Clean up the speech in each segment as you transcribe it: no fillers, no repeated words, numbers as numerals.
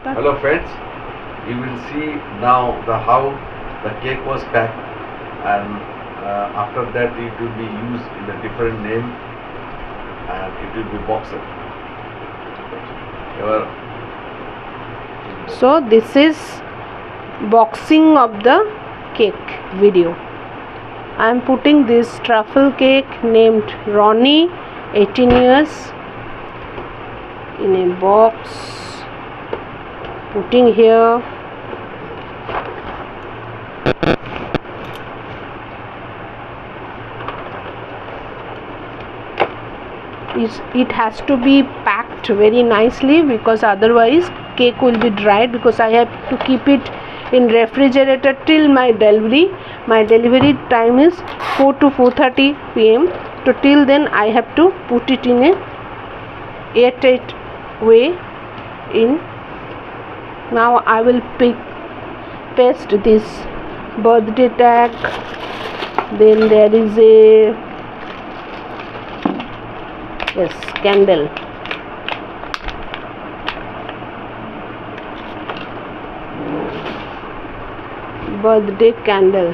Hello friends, you will see now how the cake was packed, and after that it will be used in a different name and it will be boxed. So this is boxing of the cake video. I am putting this truffle cake named Ronnie, 18 years, in a box, putting here. It has to be packed very nicely because otherwise cake will be dried, because I have to keep it in refrigerator till my delivery. My delivery time is 4 to 4:30 p.m. So till then I have to put it in a airtight way. Now I will paste this birthday tag. Then there is a candle. Birthday candle.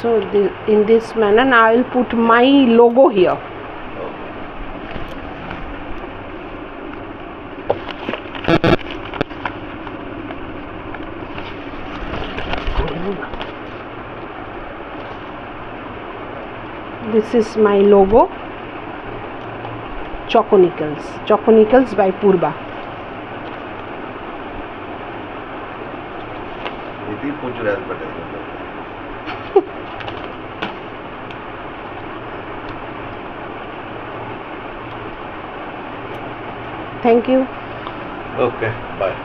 So in this manner now I will put my logo here. This is my logo, Choco Nickels by Purba. Thank you. Okay, bye.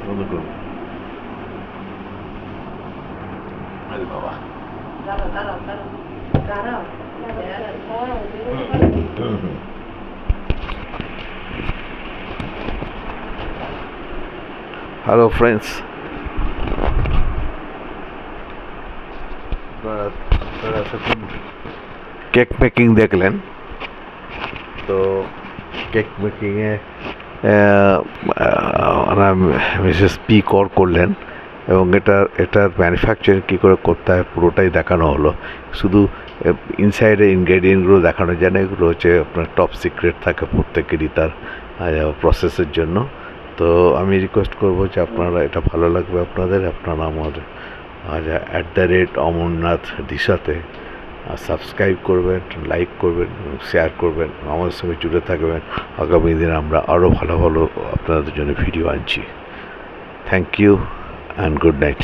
বন্ধ করুন। আরে বাবা, hello friends, আপনারা এতক্ষণ cake making দেখলেন। তো cake মেকিংয়ে Mrs P করলেন এবং এটার ম্যানুফ্যাকচারিং কী করে করতে হয় পুরোটাই দেখানো হলো। শুধু ইনসাইডের ইনগ্রেডিয়েন্টগুলো দেখানো যায় না, এগুলো হচ্ছে আপনার টপ সিক্রেট থাকে প্রত্যেকেরই তার প্রসেসের জন্য। তো আমি রিকোয়েস্ট করবো যে আপনারা এটা ভালো লাগবে আপনারা আমার @অমরনাথ দিশাতে সাবস্ক্রাইব করবেন, লাইক করবেন, শেয়ার করবেন, আমাদের সঙ্গে জুড়ে থাকবেন। আগামী দিনে আমরা আরও ভালো ভালো আপনাদের জন্য ভিডিও আনছি। Thank you and good night.